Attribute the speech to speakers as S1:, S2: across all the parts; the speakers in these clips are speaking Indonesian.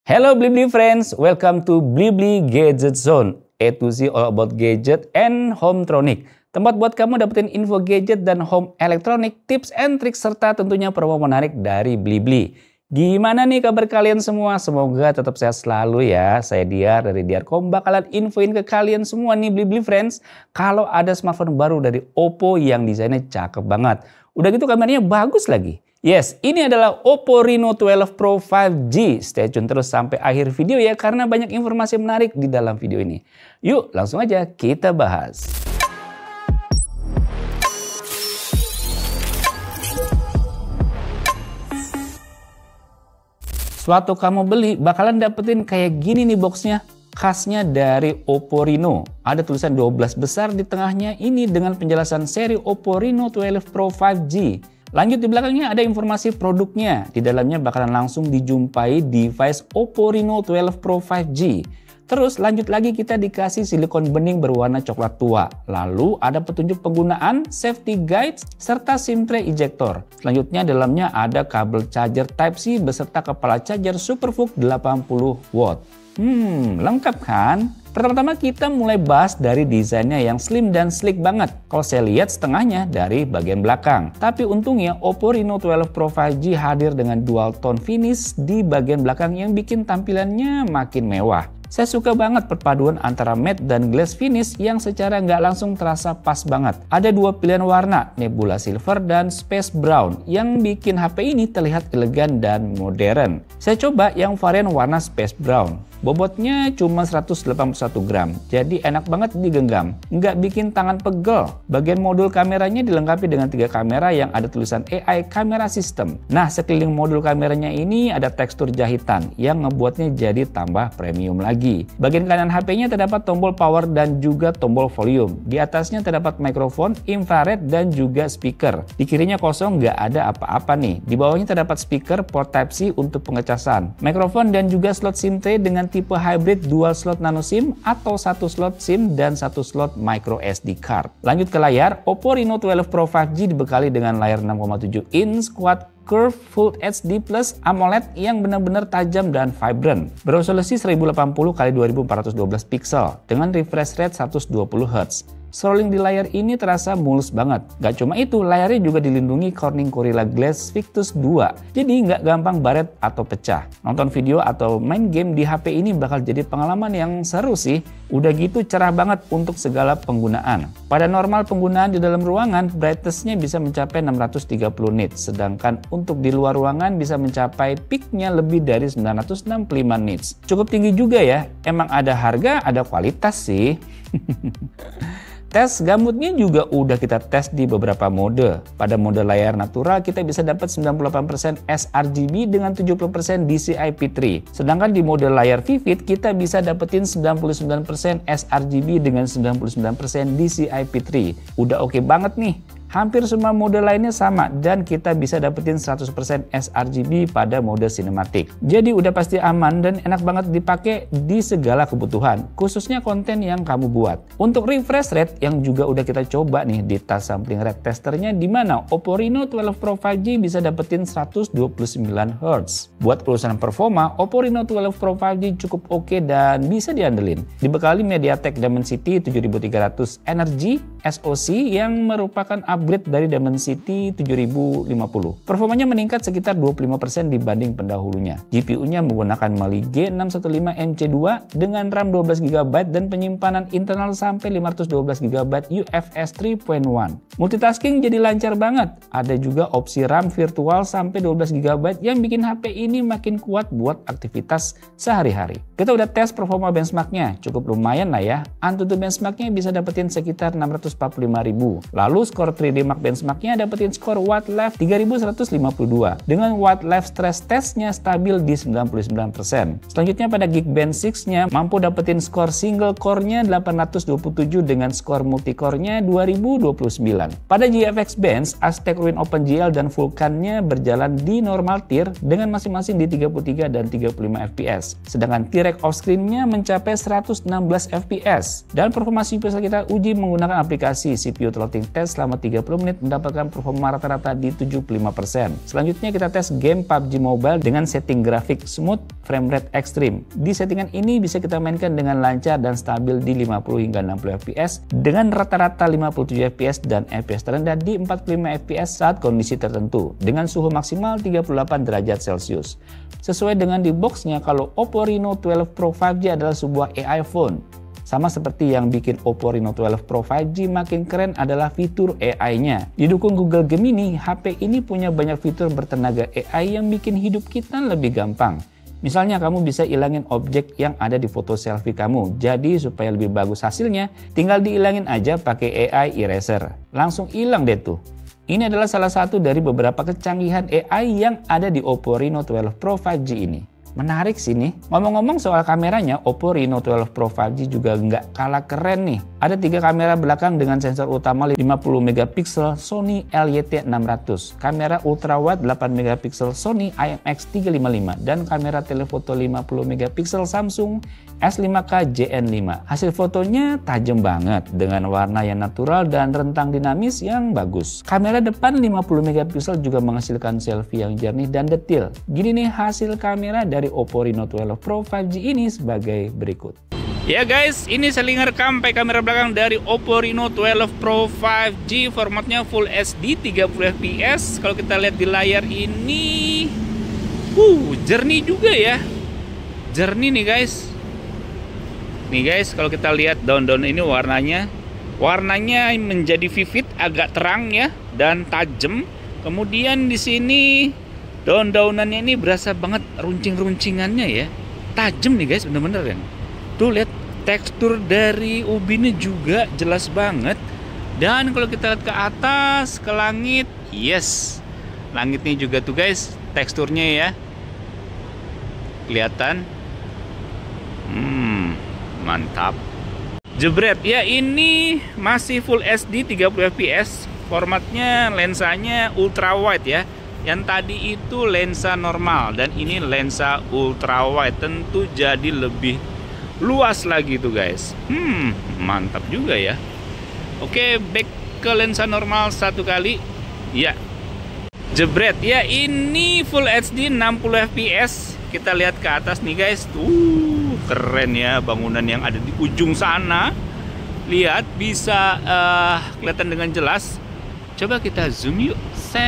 S1: Hello Blibli friends, welcome to Blibli Gadget Zone. A to Z all about gadget and hometronic. Tempat buat kamu dapetin info gadget dan home electronic, tips and tricks serta tentunya promo menarik dari Blibli. Gimana nih kabar kalian semua? Semoga tetap sehat selalu ya. Saya Diar dari Diarcom bakalan infoin ke kalian semua nih Blibli friends. Kalau ada smartphone baru dari Oppo yang desainnya cakep banget. Udah gitu kameranya bagus lagi. Yes, ini adalah Oppo Reno 12 Pro 5G. Stay tune terus sampai akhir video ya, karena banyak informasi menarik di dalam video ini. Yuk, langsung aja kita bahas. Suatu kamu beli, bakalan dapetin kayak gini nih boxnya. Khasnya dari Oppo Reno. Ada tulisan 12 besar di tengahnya ini dengan penjelasan seri Oppo Reno 12 Pro 5G. Lanjut di belakangnya ada informasi produknya. Di dalamnya bakalan langsung dijumpai device Oppo Reno 12 Pro 5G. Terus lanjut lagi kita dikasih silikon bening berwarna coklat tua. Lalu ada petunjuk penggunaan, safety guides, serta SIM tray ejector. Selanjutnya dalamnya ada kabel charger Type-C beserta kepala charger SuperVOOC 80 watt. Lengkap kan? Pertama-tama kita mulai bahas dari desainnya yang slim dan sleek banget. Kalau saya lihat setengahnya dari bagian belakang. Tapi untungnya Oppo Reno 12 Pro 5G hadir dengan dual tone finish di bagian belakang yang bikin tampilannya makin mewah. Saya suka banget perpaduan antara matte dan glass finish yang secara nggak langsung terasa pas banget. Ada dua pilihan warna, Nebula Silver dan Space Brown, yang bikin HP ini terlihat elegan dan modern. Saya coba yang varian warna Space Brown. Bobotnya cuma 181 gram, jadi enak banget digenggam, nggak bikin tangan pegel. Bagian modul kameranya dilengkapi dengan 3 kamera yang ada tulisan AI Camera System. Nah, sekeliling modul kameranya ini ada tekstur jahitan yang ngebuatnya jadi tambah premium lagi. Bagian kanan HP-nya terdapat tombol power dan juga tombol volume. Di atasnya terdapat mikrofon, infrared, dan juga speaker. Di kirinya kosong, nggak ada apa-apa nih. Di bawahnya terdapat speaker port Type-C untuk pengecasan, mikrofon, dan juga slot SIM tray dengan tipe hybrid dual slot nano SIM atau 1 slot SIM dan 1 slot micro SD card. Lanjut ke layar, Oppo Reno 12 Pro 5G dibekali dengan layar 6,7 inch quad curve Full HD Plus AMOLED yang benar-benar tajam dan vibrant. Beresolusi 1080 x 2412 pixel dengan refresh rate 120 Hz. Scrolling di layar ini terasa mulus banget. Gak cuma itu, layarnya juga dilindungi Corning Gorilla Glass Victus 2. Jadi nggak gampang baret atau pecah. Nonton video atau main game di HP ini bakal jadi pengalaman yang seru sih. Udah gitu cerah banget untuk segala penggunaan. Pada normal penggunaan di dalam ruangan, brightness-nya bisa mencapai 630 nits. Sedangkan untuk di luar ruangan bisa mencapai peak-nya lebih dari 965 nits. Cukup tinggi juga ya. Emang ada harga, ada kualitas sih. Tes gambutnya juga udah kita tes di beberapa mode. Pada mode layar natural kita bisa dapat 98% sRGB dengan 70% DCI-P3. Sedangkan di mode layar vivid kita bisa dapetin 99% sRGB dengan 99% DCI-P3. Udah oke banget nih. Hampir semua mode lainnya sama dan kita bisa dapetin 100% sRGB pada mode sinematik. Jadi udah pasti aman dan enak banget dipakai di segala kebutuhan, khususnya konten yang kamu buat. Untuk refresh rate yang juga udah kita coba nih di touch sampling rate testernya, di mana Oppo Reno 12 Pro 5G bisa dapetin 129 Hz. Buat urusan performa, Oppo Reno 12 Pro 5G cukup oke dan bisa diandelin. Dibekali MediaTek Dimensity 7300 Energy SoC yang merupakan upgrade dari Dimensity 7050. Performanya meningkat sekitar 25% dibanding pendahulunya. GPU-nya menggunakan Mali G615 MC2 dengan RAM 12GB dan penyimpanan internal sampai 512GB UFS 3.1. Multitasking jadi lancar banget. Ada juga opsi RAM virtual sampai 12GB yang bikin HP ini makin kuat buat aktivitas sehari-hari. Kita udah tes performa benchmarknya, cukup lumayan lah ya. Antutu benchmarknya bisa dapetin sekitar 645.000. Lalu skor 3D Mark benchmarknya dapetin skor Watt Life 3152 dengan Watt Life stress testnya stabil di 99%. Selanjutnya pada Geekbench 6-nya mampu dapetin skor single core-nya 827 dengan skor multicore-nya 2029. Pada GFX Bench, Aztec Ruin OpenGL dan Vulkan-nya berjalan di normal tier dengan masing-masing di 33 dan 35 fps. Sedangkan T-Rec offscreen-nya mencapai 116 fps. Dan performa CPU kita uji menggunakan aplikasi aplikasi CPU throttling test selama 30 menit mendapatkan performa rata-rata di 75%. Selanjutnya kita tes game PUBG Mobile dengan setting grafik smooth, frame rate ekstrim. Di settingan ini bisa kita mainkan dengan lancar dan stabil di 50 hingga 60 fps dengan rata-rata 57 fps dan fps terendah di 45 fps saat kondisi tertentu dengan suhu maksimal 38 derajat Celcius. Sesuai dengan di boxnya, kalau Oppo Reno 12 Pro 5G adalah sebuah AI phone. Sama seperti yang bikin Oppo Reno 12 Pro 5G makin keren adalah fitur AI-nya. Didukung Google Gemini, HP ini punya banyak fitur bertenaga AI yang bikin hidup kita lebih gampang. Misalnya kamu bisa ilangin objek yang ada di foto selfie kamu. Jadi supaya lebih bagus hasilnya, tinggal diilangin aja pakai AI eraser. Langsung hilang deh tuh. Ini adalah salah satu dari beberapa kecanggihan AI yang ada di Oppo Reno 12 Pro 5G ini. Menarik sih nih. Ngomong-ngomong soal kameranya, Oppo Reno 12 Pro 5G juga nggak kalah keren nih. Ada 3 kamera belakang dengan sensor utama 50 megapiksel Sony LYT600, kamera ultrawide 8 megapiksel Sony IMX355, dan kamera telefoto 50 megapiksel Samsung S5K JN5. Hasil fotonya tajam banget dengan warna yang natural dan rentang dinamis yang bagus. Kamera depan 50 megapiksel juga menghasilkan selfie yang jernih dan detail. Gini nih hasil kamera dari Oppo Reno 12 Pro 5G ini sebagai berikut. Ya guys, ini saya rekam pakai kamera belakang dari Oppo Reno 12 Pro 5G, formatnya Full HD 30 fps. Kalau kita lihat di layar ini, jernih juga ya. Jernih nih guys. Nih guys, kalau kita lihat daun-daun ini warnanya menjadi vivid, agak terang ya dan tajam. Kemudian di sini daun-daunannya ini berasa banget runcing-runcingannya ya. Tajam nih guys, bener-bener kan. Tuh lihat tekstur dari ubinnya juga jelas banget. Dan kalau kita lihat ke atas, ke langit, yes. Langitnya juga tuh guys, teksturnya ya. Kelihatan. Mantap. Jebret, ya ini masih Full HD 30 fps. Formatnya lensanya ultra wide ya. Yang tadi itu lensa normal dan ini lensa ultra wide, tentu jadi lebih luas lagi tuh guys. Mantap juga ya. Oke, back ke lensa normal satu kali. Ya. Jebret, ya ini Full HD 60 fps. Kita lihat ke atas nih guys. Keren ya bangunan yang ada di ujung sana. Lihat bisa kelihatan dengan jelas. Coba kita zoom yuk. Set.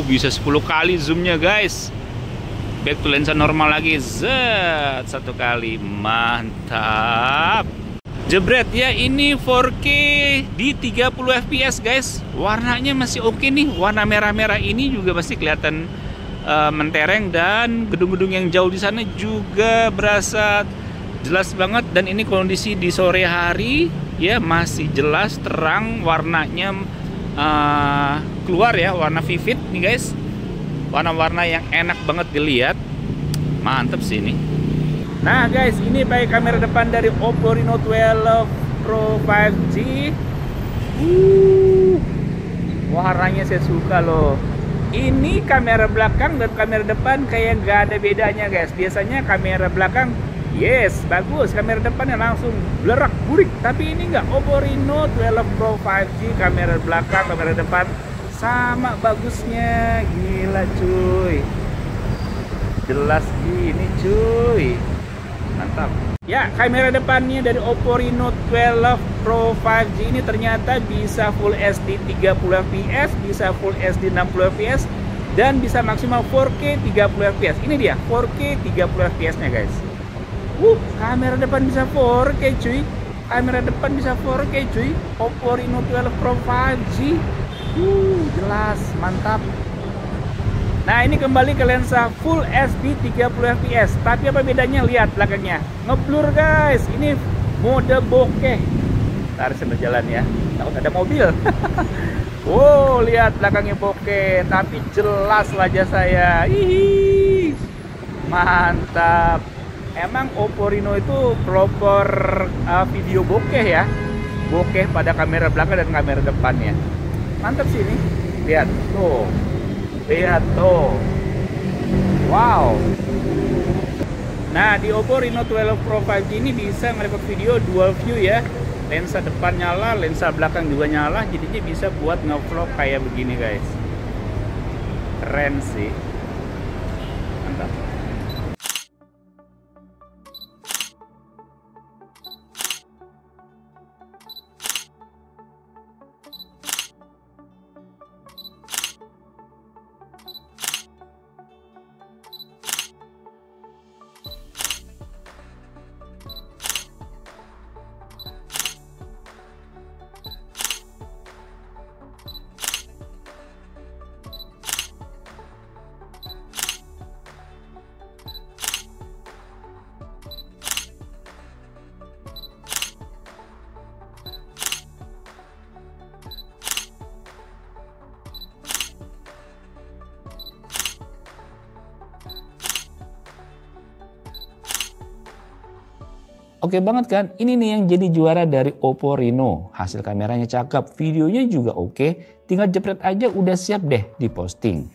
S1: Bisa 10 kali zoomnya guys. Back to lensa normal lagi. Zet, 1 kali. Mantap. Jebret, ya ini 4K di 30 fps guys. Warnanya masih oke nih. Warna merah-merah ini juga masih kelihatan mentereng, dan gedung-gedung yang jauh di sana juga berasa jelas banget. Dan ini kondisi di sore hari ya, masih jelas terang, warnanya keluar ya, warna vivid nih guys. Warna-warna yang enak banget dilihat. Mantep sih ini. Nah guys, ini pakai kamera depan dari Oppo Reno 12 Pro 5G. Warnanya saya suka loh. Ini kamera belakang dan kamera depan kayak gak ada bedanya guys. Biasanya kamera belakang yes, bagus, kamera depannya langsung blerak burik. Tapi ini enggak. Oppo Reno 12 Pro 5G, kamera belakang, kamera depan sama bagusnya. Gila cuy, jelas gini cuy, mantap. Ya, kamera depannya dari Oppo Reno 12 Pro 5G ini ternyata bisa Full HD 30 fps, bisa Full HD 60 fps, dan bisa maksimal 4K 30 fps. Ini dia 4K 30 fps nya guys. Kamera depan bisa 4K cuy. Kamera depan bisa 4K cuy. Oppo Reno 12 Pro 5G. Jelas, mantap. Nah, ini kembali ke lensa Full HD 30 fps. Tapi apa bedanya? Lihat belakangnya. Ngeblur guys. Ini mode bokeh. Ntar sambil jalan ya. Takut ada mobil. Lihat belakangnya bokeh. Tapi jelas wajah saya. Hihi. Mantap. Emang Oppo Reno itu pelopor video bokeh ya. Bokeh pada kamera belakang dan kamera depannya. Mantap sih ini. Lihat tuh. Lihat tuh. Wow. Nah, di Oppo Reno 12 Pro 5G ini bisa ngerekord video dual view ya. Lensa depan nyala, lensa belakang juga nyala, jadinya bisa buat ngevlog kayak begini guys. Keren sih. Mantap. Oke banget kan, ini nih yang jadi juara dari Oppo Reno. Hasil kameranya cakep, videonya juga oke, tinggal jepret aja udah siap deh diposting.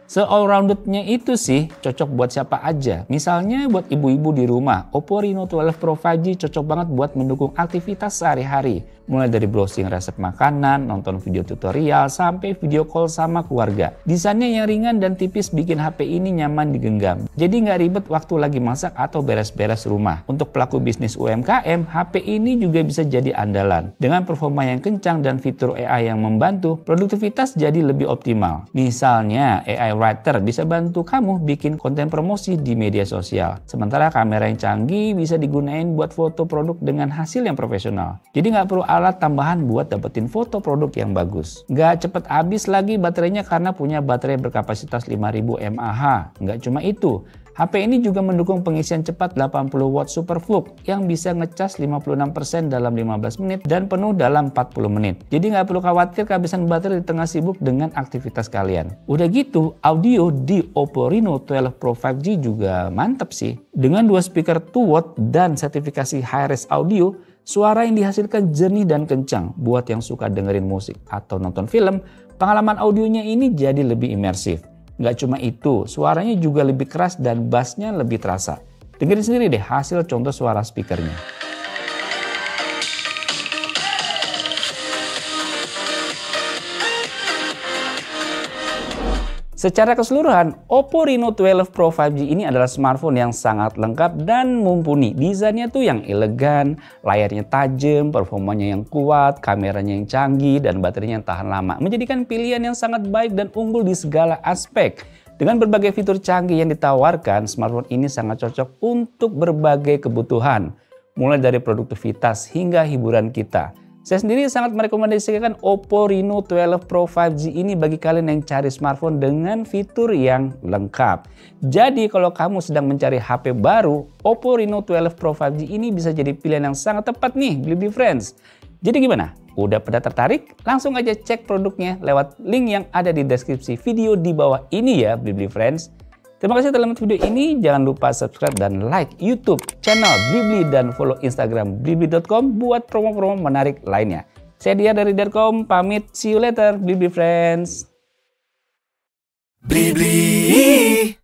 S1: Se-all-roundednya itu sih cocok buat siapa aja. Misalnya buat ibu-ibu di rumah, Oppo Reno 12 Pro 5G cocok banget buat mendukung aktivitas sehari-hari. Mulai dari browsing resep makanan, nonton video tutorial, sampai video call sama keluarga. Desainnya yang ringan dan tipis bikin HP ini nyaman digenggam. Jadi nggak ribet waktu lagi masak atau beres-beres rumah. Untuk pelaku bisnis UMKM, HP ini juga bisa jadi andalan. Dengan performa yang kencang dan fitur AI yang membantu, produktivitas jadi lebih optimal. Misalnya, AI Writer bisa bantu kamu bikin konten promosi di media sosial. Sementara kamera yang canggih bisa digunain buat foto produk dengan hasil yang profesional. Jadi nggak perlu alat tambahan buat dapetin foto produk yang bagus. Nggak cepet habis lagi baterainya karena punya baterai berkapasitas 5000 mAh. Nggak cuma itu, HP ini juga mendukung pengisian cepat 80 watt SuperVOOC yang bisa ngecas 56% dalam 15 menit dan penuh dalam 40 menit. Jadi nggak perlu khawatir kehabisan baterai di tengah sibuk dengan aktivitas kalian. Udah gitu, audio di Oppo Reno 12 Pro 5G juga mantap sih. Dengan dua speaker 2 watt dan sertifikasi high-res audio, suara yang dihasilkan jernih dan kencang. Buat yang suka dengerin musik atau nonton film, pengalaman audionya ini jadi lebih imersif. Nggak cuma itu, suaranya juga lebih keras dan bassnya lebih terasa. Dengerin sendiri deh hasil contoh suara speakernya. Secara keseluruhan, Oppo Reno 12 Pro 5G ini adalah smartphone yang sangat lengkap dan mumpuni. Desainnya tuh yang elegan, layarnya tajam, performanya yang kuat, kameranya yang canggih, dan baterainya yang tahan lama. Menjadikan pilihan yang sangat baik dan unggul di segala aspek. Dengan berbagai fitur canggih yang ditawarkan, smartphone ini sangat cocok untuk berbagai kebutuhan. Mulai dari produktivitas hingga hiburan kita. Saya sendiri sangat merekomendasikan Oppo Reno 12 Pro 5G ini bagi kalian yang cari smartphone dengan fitur yang lengkap. Jadi kalau kamu sedang mencari HP baru, Oppo Reno 12 Pro 5G ini bisa jadi pilihan yang sangat tepat nih, Blibli Friends. Jadi gimana? Udah pada tertarik? Langsung aja cek produknya lewat link yang ada di deskripsi video di bawah ini ya, Blibli Friends. Terima kasih telah menonton video ini. Jangan lupa subscribe dan like YouTube channel Blibli dan follow Instagram blibli.com buat promo-promo menarik lainnya. Saya Dia dari Darkom, pamit. See you later, Blibli Friends.
S2: Blibli.